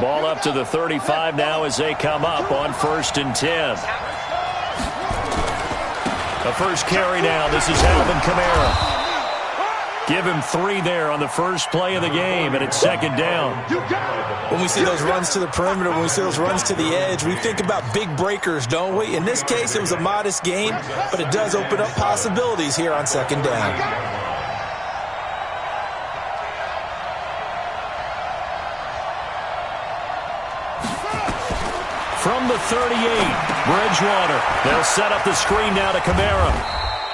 Ball up to the 35 now as they come up on 1st and 10. The first carry now. This is Alvin Kamara. Give him 3 there on the first play of the game, and it's 2nd down. When we see those runs to the perimeter, when we see those runs to the edge, we think about big breakers, don't we? In this case, it was a modest gain, but it does open up possibilities here on 2nd down. From the 38, Bridgewater. They'll set up the screen now to Kamara.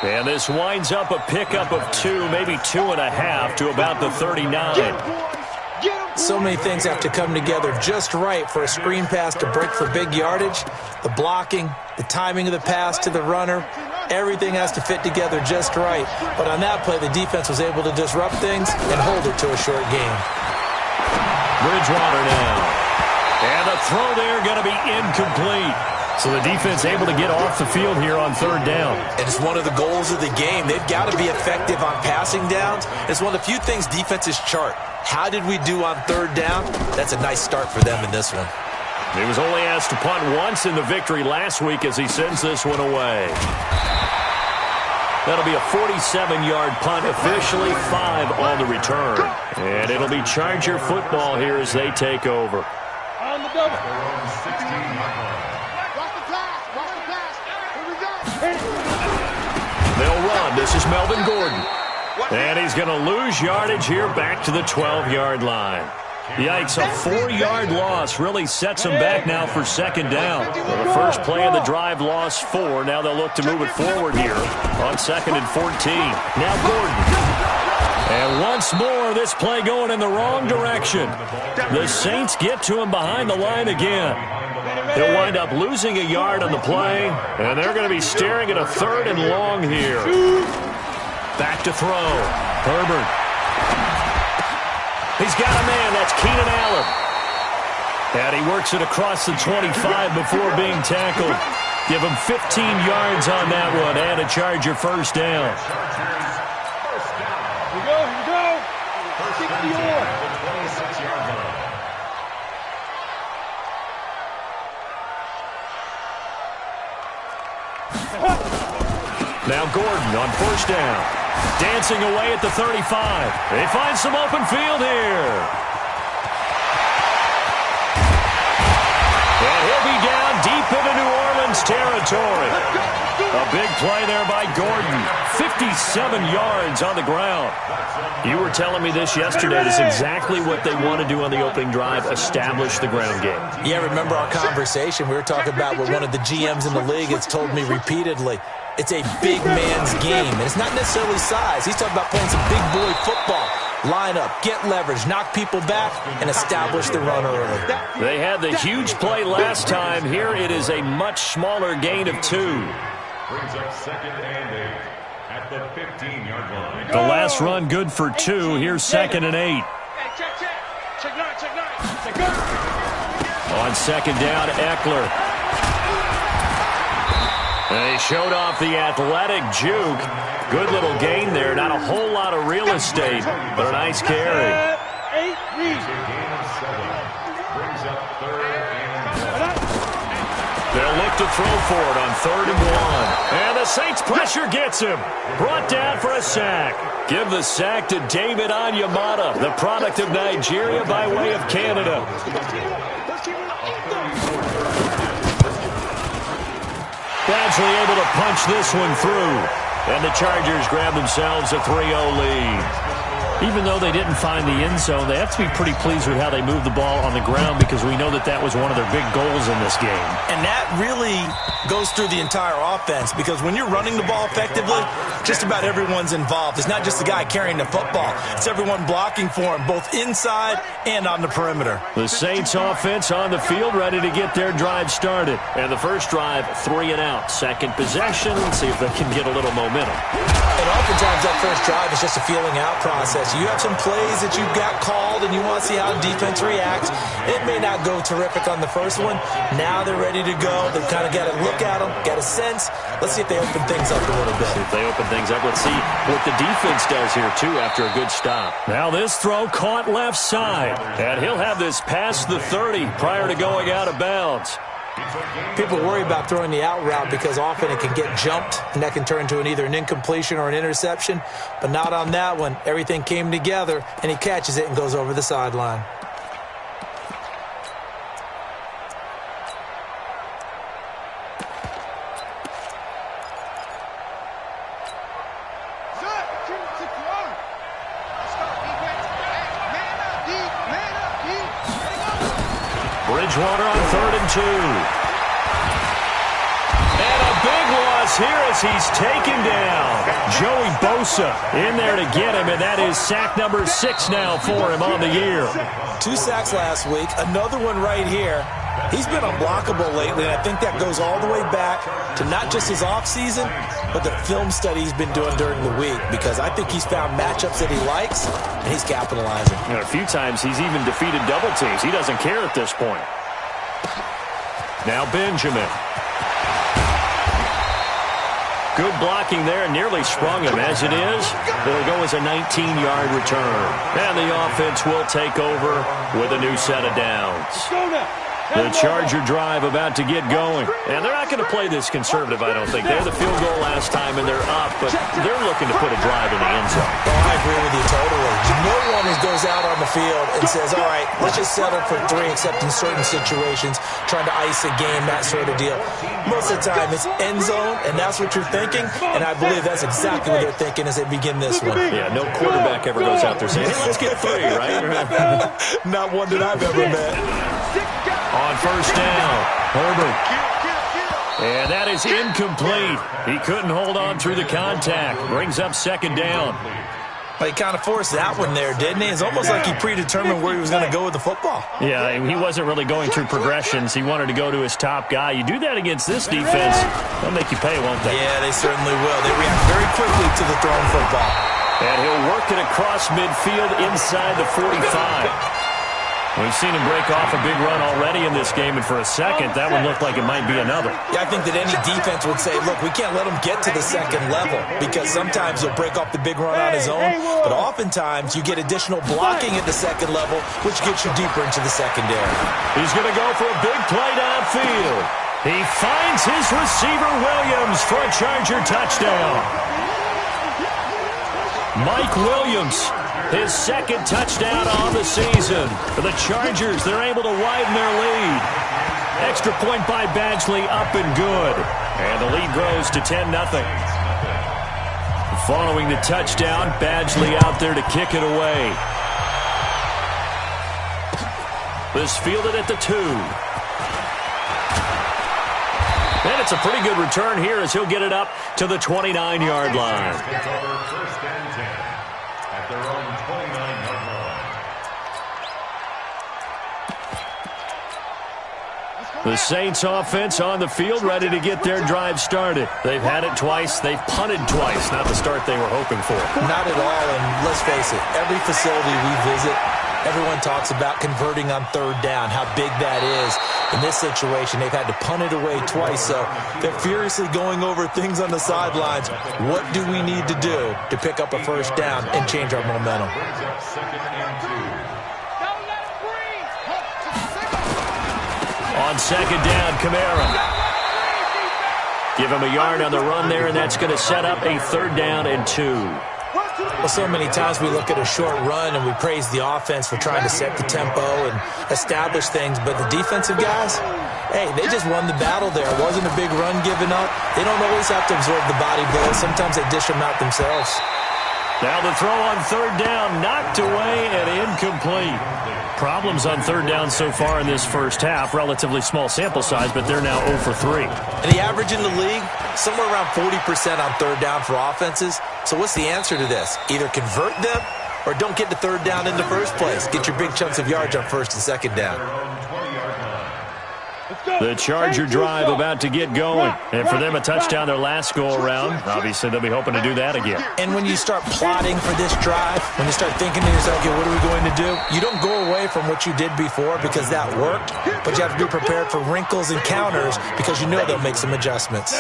And this winds up a pickup of 2, maybe 2.5 to about the 39. So many things have to come together just right for a screen pass to break for big yardage. The blocking, the timing of the pass to the runner, everything has to fit together just right. But on that play, the defense was able to disrupt things and hold it to a short gain. Bridgewater now. And the throw there going to be incomplete. So the defense able to get off the field here on 3rd down. And it's one of the goals of the game. They've got to be effective on passing downs. It's one of the few things defenses chart. How did we do on 3rd down? That's a nice start for them in this one. He was only asked to punt once in the victory last week as he sends this one away. That'll be a 47-yard punt, officially 5 on the return. And it'll be Charger football here as they take over. On the double. They'll run. This is Melvin Gordon. And he's going to lose yardage here back to the 12-yard line. Yikes, a 4-yard loss really sets them back now for 2nd down. Well, the first play of the drive lost 4. Now they'll look to move it forward here on 2nd and 14. Now Gordon. And once more, this play going in the wrong direction. The Saints get to him behind the line again. They'll wind up losing a yard on the play, and they're going to be staring at a 3rd and long here. Back to throw. Herbert. He's got a man. That's Keenan Allen. And he works it across the 25 before being tackled. Give him 15 yards on that one and a Charger 1st down. Here we go. 61. Now Gordon on 1st down. Dancing away at the 35. They find some open field here. And he'll be down deep into New Orleans territory. A big play there by Gordon. 57 yards on the ground. You were telling me this yesterday. That's exactly what they want to do on the opening drive, establish the ground game. Yeah, remember our conversation? We were talking about what one of the GMs in the league has told me repeatedly. It's a big man's game, and it's not necessarily size. He's talking about playing some big boy football. Line up, get leverage, knock people back, and establish the run early. They had the huge play last time. Here it is a much smaller gain of 2. Brings up 2nd and 8 at the 15-yard line. The last run good for 2. Here's 2nd and 8. Check 9. On 2nd down, Eckler. And he showed off the athletic juke. Good little gain there. Not a whole lot of real estate, but a nice carry. 8 reads. Gain of 7. Brings up 3rd and 1. They'll look to throw for it on 3rd and 1. And the Saints pressure gets him. Brought down for a sack. Give the sack to David Onyemata, the product of Nigeria by way of Canada. Badgley able to punch this one through. And the Chargers grab themselves a 3-0 lead. Even though they didn't find the end zone, they have to be pretty pleased with how they moved the ball on the ground because we know that that was one of their big goals in this game. And that really goes through the entire offense because when you're running the ball effectively, just about everyone's involved. It's not just the guy carrying the football. It's everyone blocking for him, both inside and on the perimeter. The Saints offense on the field ready to get their drive started. And the first drive, 3 and out. Second possession, see if they can get a little momentum. And oftentimes that first drive is just a feeling out process. this. You have some plays that you've got called, and you want to see how defense reacts. It may not go terrific on the first one. Now they're ready to go. They've kind of got to look at them, got a sense. Let's see if they open things up a little bit. If they open things up, let's see what the defense does here, too, after a good stop. Now this throw caught left side, and he'll have this past the 30 prior to going out of bounds. People worry about throwing the out route because often it can get jumped, and that can turn into either an incompletion or an interception. But not on that one. Everything came together, and he catches it and goes over the sideline. Bridgewater on 3rd and 2. And a big loss here as he's taken down. Joey Bosa in there to get him, and that is sack number 6 now for him on the year. 2 sacks last week, another one right here. He's been unblockable lately, and I think that goes all the way back to not just his offseason, but the film study he's been doing during the week, because I think he's found matchups that he likes, and he's capitalizing. And a few times he's even defeated double teams. He doesn't care at this point. Now Benjamin. Good blocking there, nearly sprung him. As it is, it'll go as a 19-yard return. And the offense will take over with a new set of downs. The Charger drive about to get going. And they're not going to play this conservative, I don't think. They had the field goal last time, and they're up, but they're looking to put a drive in the end zone. Oh, I agree with you totally. No one goes out on the field and says, all right, let's just settle for 3, except in certain situations, trying to ice a game, that sort of deal. Most of the time, it's end zone, and that's what you're thinking, and I believe that's exactly what they're thinking as they begin this one. Yeah, no quarterback ever goes out there saying, hey, let's get 3, right? Not one that I've ever met. On 1st down, Herbert. And that is incomplete. He couldn't hold on through the contact. Brings up 2nd down. Well, he kind of forced that one there, didn't he? It's almost like he predetermined where he was going to go with the football. Yeah, he wasn't really going through progressions. He wanted to go to his top guy. You do that against this defense, they'll make you pay, won't they? Yeah, they certainly will. They react very quickly to the thrown football. And he'll work it across midfield inside the 45. We've seen him break off a big run already in this game, and for a second, that one looked like it might be another. Yeah, I think that any defense would say, look, we can't let him get to the 2nd level, because sometimes he'll break off the big run on his own, but oftentimes you get additional blocking at the 2nd level, which gets you deeper into the secondary. He's going to go for a big play downfield. He finds his receiver, Williams, for a Charger touchdown. Mike Williams, his 2nd touchdown on the season. For the Chargers, they're able to widen their lead. Extra point by Badgley, up and good. And the lead grows to 10-0. Following the touchdown, Badgley out there to kick it away. This fielded at the 2. And it's a pretty good return here as he'll get it up to the 29-yard line. The Saints offense on the field, ready to get their drive started. They've had it twice. They've punted twice. Not the start they were hoping for. Not at all, and let's face it, every facility we visit, everyone talks about converting on 3rd down, how big that is. In this situation, they've had to punt it away twice, so they're furiously going over things on the sidelines. What do we need to do to pick up a 1st down and change our momentum? On 2nd down, Kamara. Give him a yard on the run there, and that's going to set up a 3rd down and 2. Well, so many times we look at a short run and we praise the offense for trying to set the tempo and establish things, but the defensive guys, hey, they just won the battle there. It wasn't a big run given up. They don't always have to absorb the body blows. Sometimes they dish them out themselves. Now the throw on 3rd down, knocked away and incomplete. Problems on 3rd down so far in this first half. Relatively small sample size, but they're now 0 for 3. And the average in the league, somewhere around 40% on 3rd down for offenses. So what's the answer to this? Either convert them or don't get the 3rd down in the first place. Get your big chunks of yards on 1st and 2nd down. The Charger drive about to get going. And for them, a touchdown their last go-around. Obviously, they'll be hoping to do that again. And when you start plotting for this drive, when you start thinking to yourself, okay, what are we going to do? You don't go away from what you did before because that worked, but you have to be prepared for wrinkles and counters because you know they'll make some adjustments.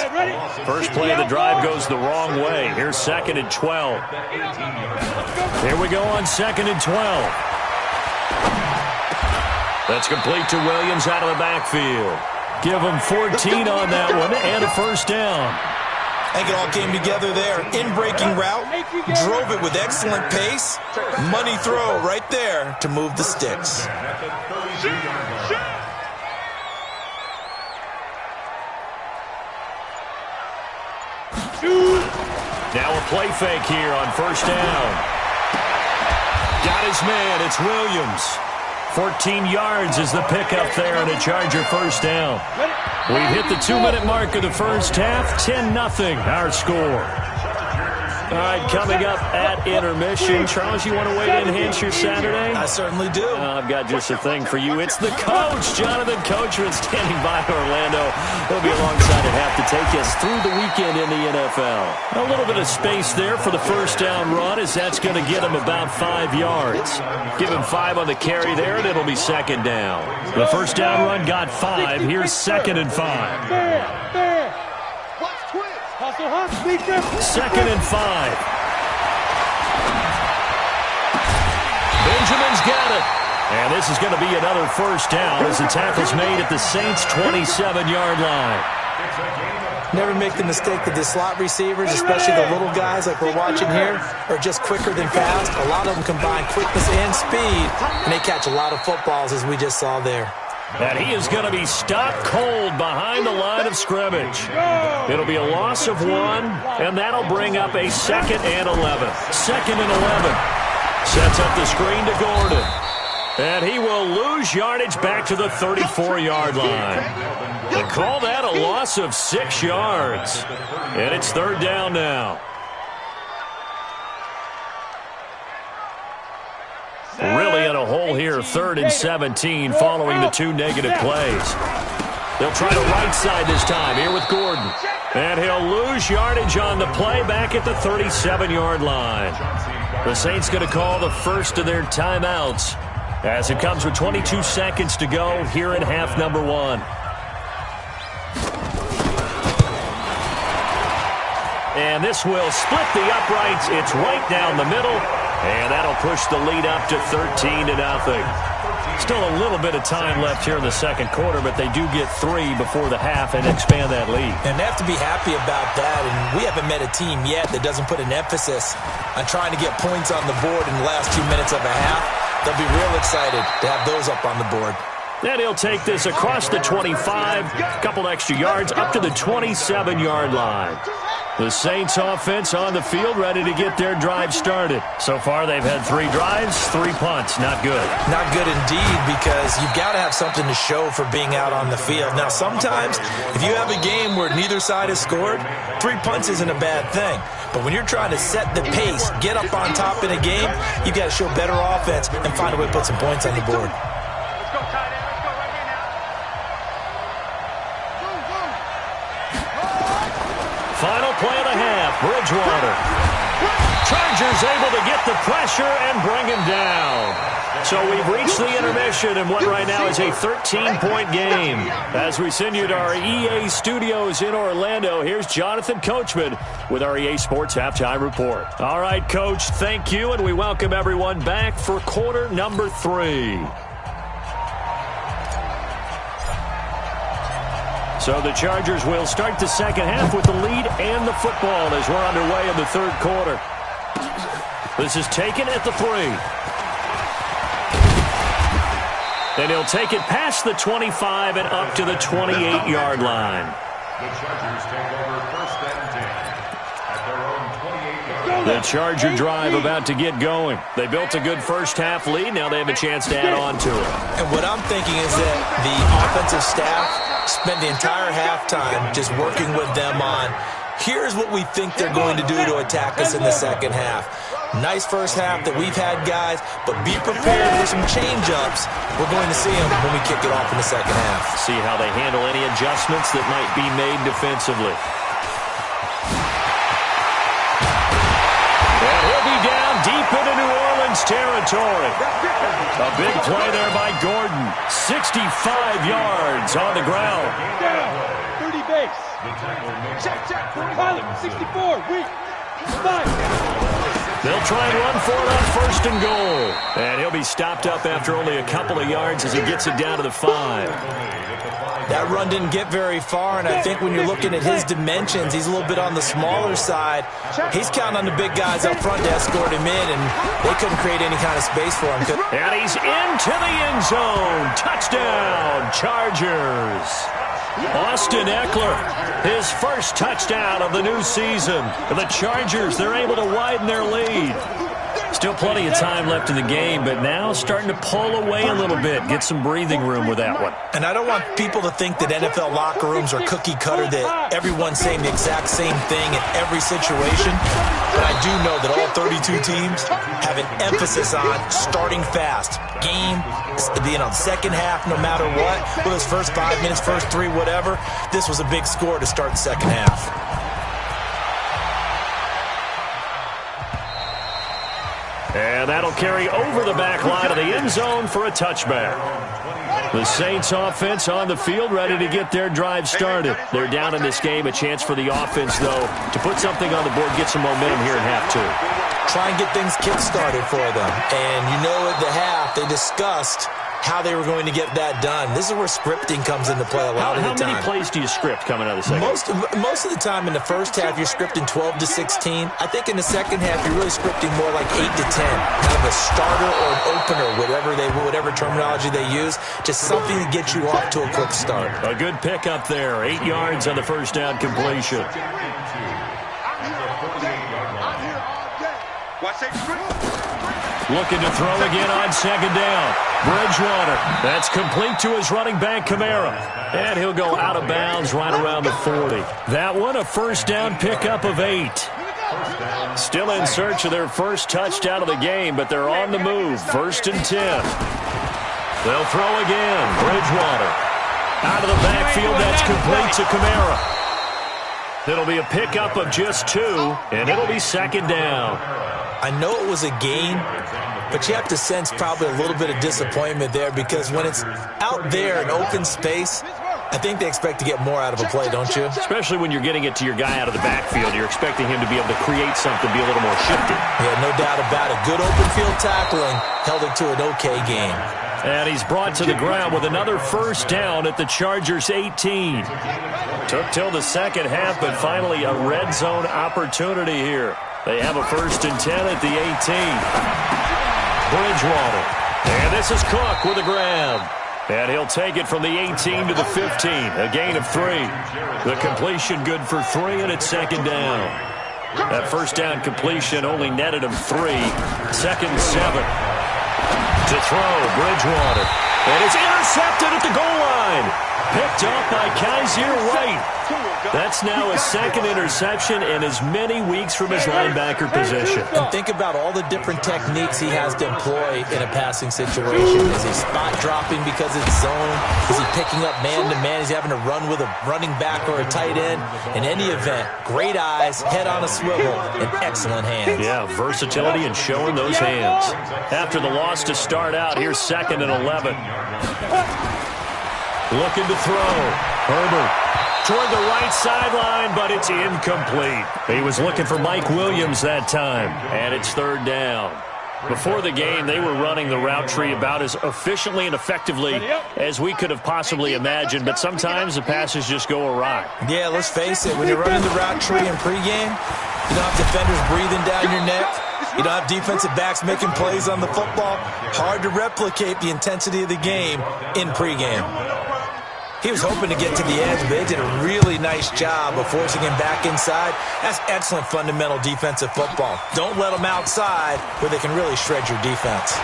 First play of the drive goes the wrong way. Here's 2nd and 12. Here we go on 2nd and 12. That's complete to Williams out of the backfield. Give him 14 on that one and a first down. I think it all came together there. In-breaking route, drove it with excellent pace. Money throw right there to move the sticks. Now a play fake here on first down. Got his man. It's Williams. 14 yards is the pickup there and a Charger first down. We've hit the 2-minute mark of the first half. 10-0 our score. All right, coming up at intermission. Charles, you want to weigh in, enhance your Saturday? I certainly do. I've got just a thing for you. It's the coach, Jonathan Coachman, standing by Orlando. He'll be alongside at half to take us through the weekend in the NFL. A little bit of space there for the first down run, as that's going to get him about 5 yards. Give him 5 on the carry there, and it'll be 2nd down. The first down run got 5. Here's 2nd and 5. 2nd and 5. Benjamin's got it. And this is going to be another first down as the tackle's made at the Saints' 27-yard line. Never make the mistake that the slot receivers, especially the little guys like we're watching here, are just quicker than fast. A lot of them combine quickness and speed, and they catch a lot of footballs, as we just saw there. And he is going to be stopped cold behind the line of scrimmage. It'll be a loss of 1, and that'll bring up a 2nd and 11. 2nd and 11. Sets up the screen to Gordon. And he will lose yardage back to the 34-yard line. They call that a loss of 6 yards. And it's 3rd down now. Really in a hole here, 3rd and 17 following the 2 negative plays. They'll try to right side this time here with Gordon. And he'll lose yardage on the play back at the 37-yard line. The Saints going to call the first of their timeouts as it comes with 22 seconds to go here in half number 1. And this will split the uprights. It's right down the middle. And that'll push the lead up to 13-0. Still a little bit of time left here in the second quarter, but they do get 3 before the half and expand that lead. And they have to be happy about that. And we haven't met a team yet that doesn't put an emphasis on trying to get points on the board in the last 2 minutes of a half. They'll be real excited to have those up on the board. Then he'll take this across the 25, a couple extra yards, up to the 27-yard line. The Saints offense on the field, ready to get their drive started. So far, they've had 3 drives, 3 punts. Not good. Not good indeed, because you've got to have something to show for being out on the field. Now, sometimes, if you have a game where neither side has scored, 3 punts isn't a bad thing. But when you're trying to set the pace, get up on top in a game, you've got to show better offense and find a way to put some points on the board. Final play of the half, Bridgewater. Chargers able to get the pressure and bring him down. So we've reached the intermission in what right now is a 13-point game. As we send you to our EA studios in Orlando, here's Jonathan Coachman with our EA Sports Halftime Report. All right, Coach, thank you, and we welcome everyone back for quarter number 3. So the Chargers will start the second half with the lead and the football as we're underway in the third quarter. This is taken at the 3. Then he'll take it past the 25 and up to the 28-yard line. The Chargers take over 1st and 10 at their own 28-yard line. The Charger drive about to get going. They built a good first half lead. Now they have a chance to add on to it. And what I'm thinking is that the offensive staff spent the entire halftime just working with them on, here's what we think they're going to do to attack us in the second half. Nice first half that we've had, guys, but be prepared for some change-ups. We're going to see them when we kick it off in the second half. See how they handle any adjustments that might be made defensively. And he'll be down deep into New Orleans territory. A big play there by Gordon. 65 yards on the ground. Down. 30 base. Check. Pilot. 64. Weak. 5. They'll try and run for it on first and goal. And he'll be stopped up after only a couple of yards as he gets it down to the 5. That run didn't get very far, and I think when you're looking at his dimensions, he's a little bit on the smaller side. He's counting on the big guys up front to escort him in, and they couldn't create any kind of space for him. And he's into the end zone. Touchdown, Chargers. Austin Eckler, his first touchdown of the new season. The Chargers, they're able to widen their lead. Still plenty of time left in the game, but now starting to pull away a little bit. Get some breathing room with that one. And I don't want people to think that NFL locker rooms are cookie cutter, that everyone's saying the exact same thing in every situation. But I do know that all 32 teams have an emphasis on starting fast. Game, second half, no matter what. Whether it's first 5 minutes, first 3, whatever. This was a big score to start the second half. And that'll carry over the back line of the end zone for a touchback. The Saints offense on the field, ready to get their drive started. They're down in this game. A chance for the offense, though, to put something on the board, get some momentum here in half 2. Try and get things kick-started for them. And you know at the half, they discussed how they were going to get that done. This is where scripting comes into play a lot of the time. How many plays do you script coming out of the second? Most of the time in the first half, you're scripting 12 to 16. I think in the second half, you're really scripting more like 8 to 10. Kind of a starter or an opener, whatever terminology they use. Just something to get you off to a quick start. A good pickup there. 8 yards on the first down completion. Looking to throw again on second down. Bridgewater. That's complete to his running back, Kamara. And he'll go out of bounds right around the 40. That one, a first down pickup of 8. Still in search of their first touchdown of the game, but they're on the move. First and 10. They'll throw again. Bridgewater. Out of the backfield, that's complete to Kamara. It'll be a pickup of just 2, and it'll be second down. I know it was a gain, but you have to sense probably a little bit of disappointment there, because when it's out there in open space, I think they expect to get more out of a play, don't you? Especially when you're getting it to your guy out of the backfield. You're expecting him to be able to create something, be a little more shifty. Yeah, no doubt about it. Good open field tackling held it to an okay game. And he's brought to the ground with another first down at the Chargers' 18. Took till the second half, but finally a red zone opportunity here. They have a first and 10 at the 18. Bridgewater. And this is Cook with a grab. And he'll take it from the 18 to the 15. A gain of 3. The completion good for 3, and it's second down. That first down completion only netted him 3. Second and 7. To throw, Bridgewater. And it's intercepted at the goal line. Picked up by Kaiser White. That's now his second interception in as many weeks from his linebacker position. And think about all the different techniques he has to employ in a passing situation. Is he spot dropping because it's zone? Is he picking up man-to-man? Is he having to run with a running back or a tight end? In any event, great eyes, head on a swivel, and excellent hands. Yeah, versatility and showing those hands. After the loss to start out, here's second and 11. Looking to throw. Herbert toward the right sideline, but it's incomplete. He was looking for Mike Williams that time, and it's third down. Before the game, they were running the route tree about as efficiently and effectively as we could have possibly imagined, but sometimes the passes just go awry. Yeah, let's face it, when you're running the route tree in pregame, you don't have defenders breathing down your neck. You don't have defensive backs making plays on the football. Hard to replicate the intensity of the game in pregame. He was hoping to get to the edge, but they did a really nice job of forcing him back inside. That's excellent fundamental defensive football. Don't let them outside where they can really shred your defense.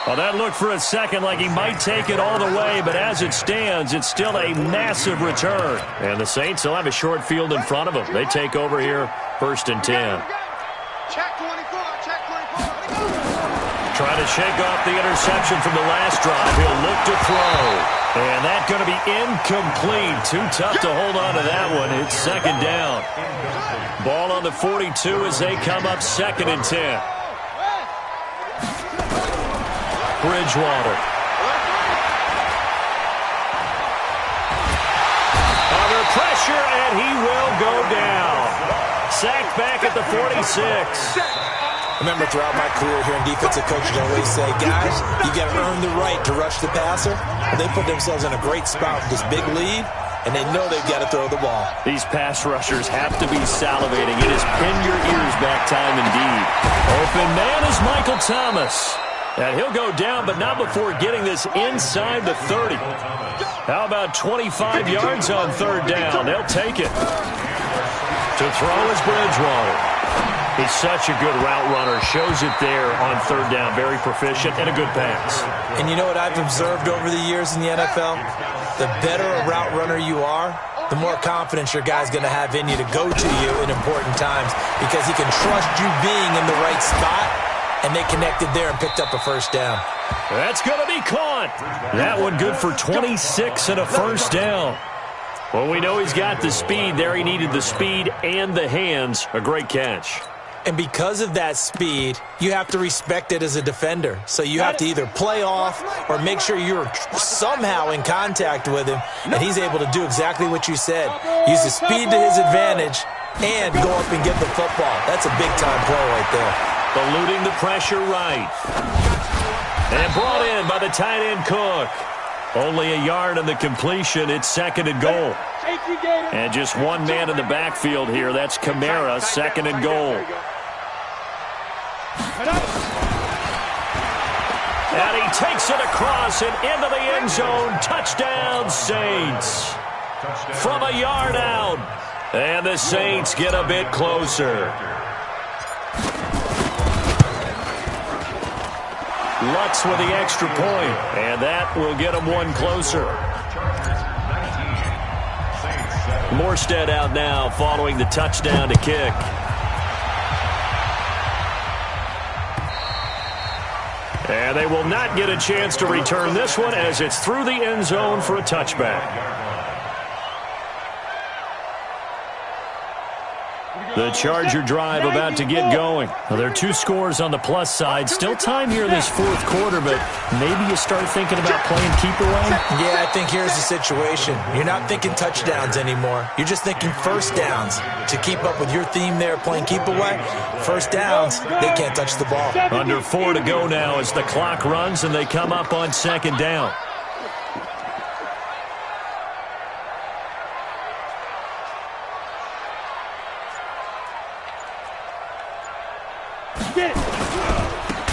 Well, that looked for a second like he might take it all the way, but as it stands, it's still a massive return. And the Saints will have a short field in front of them. They take over here, 1st and 10. Check 24, check 24. Trying to shake off the interception from the last drive. He'll look to throw. And that's going to be incomplete. Too tough to hold on to that one. It's 2nd down. Ball on the 42 as they come up 2nd and 10. Bridgewater. Under pressure, and he will go down. Sacked back at the 46. Remember, throughout my career here in defensive coaching, I always say, guys, you got to earn the right to rush the passer. They put themselves in a great spot with this big lead, and they know they've got to throw the ball. These pass rushers have to be salivating. It is pin your ears back time indeed. Open man is Michael Thomas. And he'll go down, but not before getting this inside the 30. How about 25 yards on 3rd down? They'll take it. To throw is Bridgewater. He's such a good route runner. Shows it there on 3rd down. Very proficient and a good pass. And you know what I've observed over the years in the NFL? The better a route runner you are, the more confidence your guy's going to have in you to go to you in important times because he can trust you being in the right spot. And they connected there and picked up a 1st down. That's going to be caught. That one good for 26 and a 1st down. Well, we know he's got the speed there. He needed the speed and the hands. A great catch. And because of that speed, you have to respect it as a defender. So you have to either play off or make sure you're somehow in contact with him. And he's able to do exactly what you said. Use the speed to his advantage and go up and get the football. That's a big-time play right there. Eluding the pressure right. And brought in by the tight end Cook. Only a yard on the completion. It's 2nd and goal. And just one man in the backfield here. That's Kamara, 2nd and goal. And he takes it across and into the end zone. Touchdown, Saints. From a yard out. And the Saints get a bit closer. Lutz with the extra point, and that will get him one closer. Morstead out now following the touchdown to kick. And they will not get a chance to return this one as it's through the end zone for a touchback. The Charger drive about to get going. Well, there are 2 scores on the plus side. Still time here in this 4th quarter, but maybe you start thinking about playing keep away? Yeah, I think here's the situation. You're not thinking touchdowns anymore. You're just thinking 1st downs. To keep up with your theme there, playing keep away, 1st downs, they can't touch the ball. Under 4 to go now as the clock runs and they come up on 2nd down.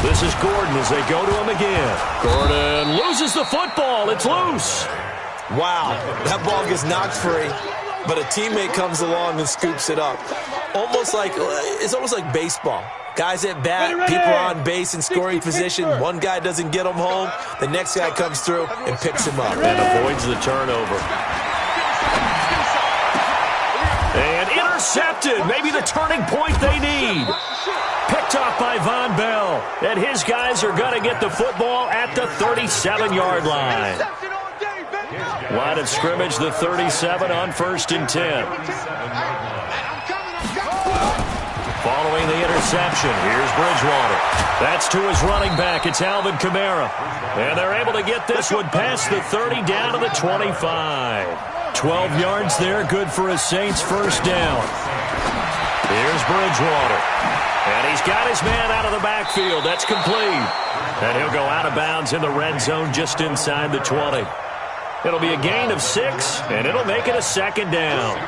This is Gordon as they go to him again. Gordon loses the football. It's loose. Wow, that ball gets knocked free, but a teammate comes along and scoops it up. It's almost like baseball. Guys at bat, people are on base in scoring position. One guy doesn't get him home. The next guy comes through and picks him up. And avoids the turnover. And intercepted. Maybe the turning point they need. Picked off by Von Bell. And his guys are going to get the football at the 37-yard line. Line of scrimmage, the 37 on 1st and 10. Following the interception, here's Bridgewater. That's to his running back. It's Alvin Kamara. And they're able to get this one past the 30 down to the 25. 12 yards there, good for a Saints 1st down. Here's Bridgewater. And he's got his man out of the backfield. That's complete. And he'll go out of bounds in the red zone just inside the 20. It'll be a gain of 6, and it'll make it a 2nd down.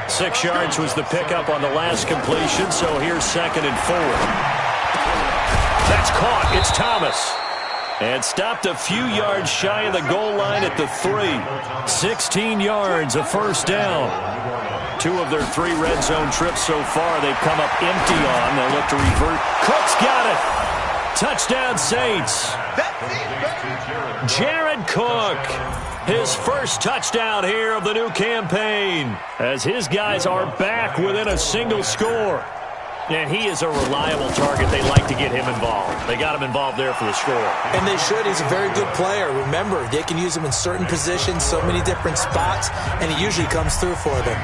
6 yards was the pickup on the last completion, so here's 2nd and 4. That's caught. It's Thomas. And stopped a few yards shy of the goal line at the 3. 16 yards, a 1st down. 2 of their 3 red zone trips so far they've come up empty on. They'll look to revert. Cook's got it. Touchdown, Saints. Jared Cook, his first touchdown here of the new campaign, as his guys are back within a single score. And he is a reliable target. They like to get him involved. They got him involved there for the score. And they should. He's a very good player. Remember, they can use him in certain positions, so many different spots, and he usually comes through for them.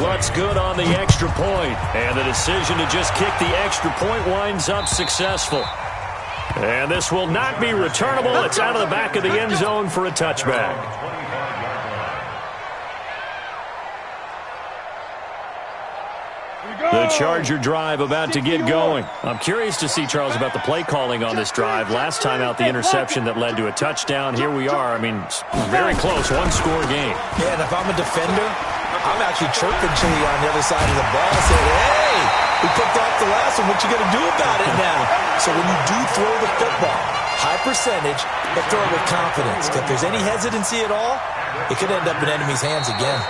What's good on the extra point? And the decision to just kick the extra point winds up successful. And this will not be returnable. It's out of the back of the end zone for a touchback. The Charger drive about to get going. I'm curious to see, Charles, about the play calling on this drive. Last time out, the interception that led to a touchdown. Here we are. I mean, very close, one-score game. Yeah, and if I'm a defender, I'm actually chirping Chili on the other side of the ball, saying, hey, we picked off the last one. What you going to do about it now? So when you do throw the football, high percentage, but throw it with confidence. If there's any hesitancy at all, it could end up in enemy's hands again.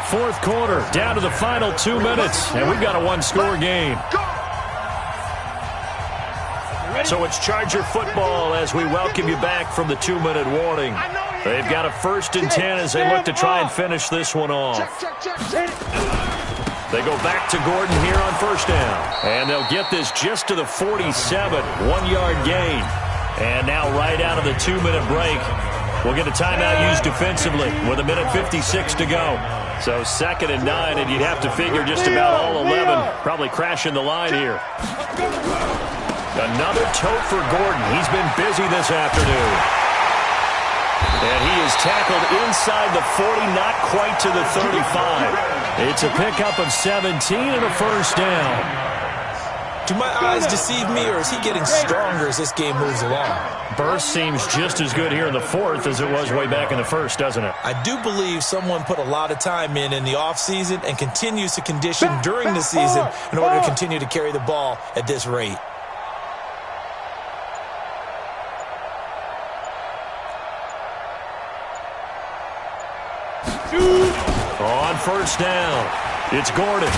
Fourth quarter, down to the final 2 minutes, and we've got a one-score game. So it's Charger football as we welcome you back from the 2-minute warning. They've got a 1st and 10 as they look to try and finish this one off. They go back to Gordon here on 1st down, and they'll get this just to the 47, 1-yard gain. And now right out of the 2-minute break, we'll get a timeout used defensively with 1:56 to go. So 2nd and 9, and you'd have to figure just about all 11 probably crashing the line here. Another tote for Gordon. He's been busy this afternoon. And he is tackled inside the 40, not quite to the 35. It's a pickup of 17 and a 1st down. Do my eyes deceive me, or is he getting stronger as this game moves along? Burst seems just as good here in the 4th as it was way back in the 1st, doesn't it? I do believe someone put a lot of time in the offseason and continues to condition during the season in order to continue to carry the ball at this rate. On 1st down, it's Gordon.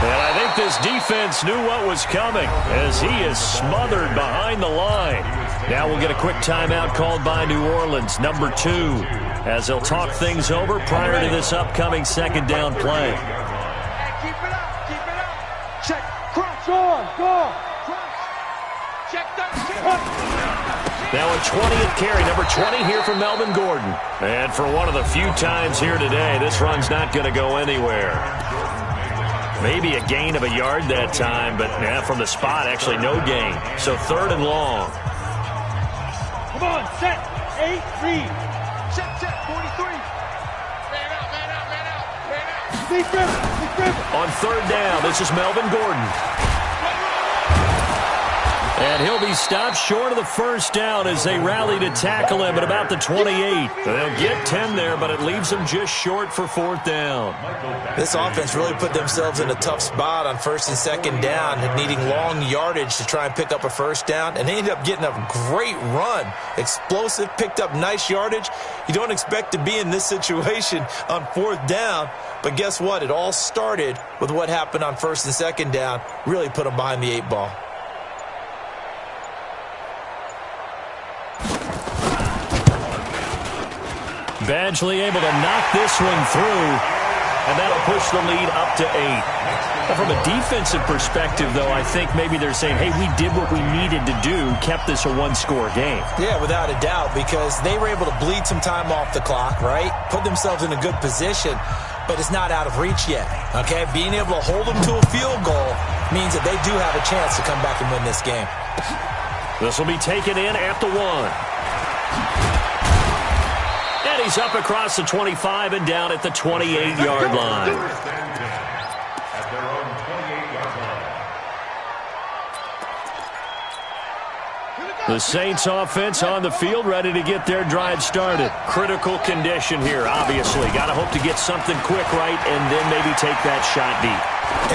And I think this defense knew what was coming as he is smothered behind the line. Now we'll get a quick timeout called by New Orleans, number 2, as they'll talk things over prior to this upcoming 2nd down play. Keep it up, keep it up. Check, cross, go. Check that. Now a 20th carry, number 20 here for Melvin Gordon. And for one of the few times here today, this run's not going to go anywhere. Maybe a gain of a yard that time, but from the spot, actually no gain. So 3rd and long. Come on, set, 8, read. Check, 43. Man out. Steve Griffin. On 3rd down, this is Melvin Gordon. And he'll be stopped short of the 1st down as they rally to tackle him at about the 28. They'll get 10 there, but it leaves them just short for 4th down. This offense really put themselves in a tough spot on 1st and 2nd down, needing long yardage to try and pick up a 1st down, and they ended up getting a great run. Explosive, picked up nice yardage. You don't expect to be in this situation on 4th down, but guess what? It all started with what happened on 1st and 2nd down. Really put them behind the 8 ball. Badgley able to knock this one through, and that'll push the lead up to 8. Now, from a defensive perspective, though, I think maybe they're saying, hey, we did what we needed to do, kept this a one-score game. Yeah, without a doubt, because they were able to bleed some time off the clock, right? Put themselves in a good position, but it's not out of reach yet, okay? Being able to hold them to a field goal means that they do have a chance to come back and win this game. This will be taken in at the 1. And he's up across the 25 and down at the 28-yard line. At their own 28-yard line. The Saints offense on the field, ready to get their drive started. Critical condition here, obviously. Got to hope to get something quick right and then maybe take that shot deep.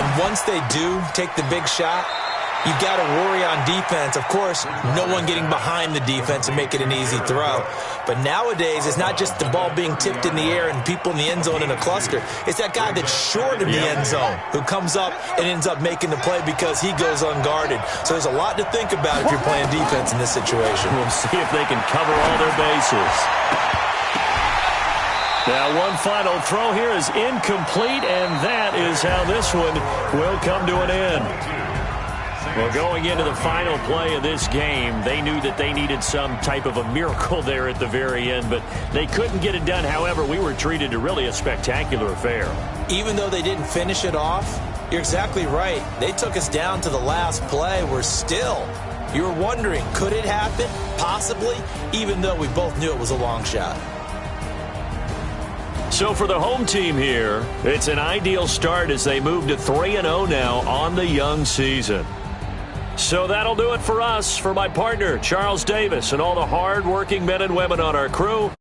And once they do take the big shot, You've got to worry on defense. Of course, no one getting behind the defense and make it an easy throw. But nowadays, it's not just the ball being tipped in the air and people in the end zone in a cluster. It's that guy that's short of the end zone who comes up and ends up making the play because he goes unguarded. So there's a lot to think about if you're playing defense in this situation. We'll see if they can cover all their bases. Now, one final throw here is incomplete, and that is how this one will come to an end. Well, going into the final play of this game, they knew that they needed some type of a miracle there at the very end, but they couldn't get it done. However, we were treated to really a spectacular affair. Even though they didn't finish it off, you're exactly right. They took us down to the last play. We're still, you were wondering, could it happen? Possibly, even though we both knew it was a long shot. So for the home team here, it's an ideal start as they move to 3-0 now on the young season. So that'll do it for us. For my partner, Charles Davis, and all the hard-working men and women on our crew,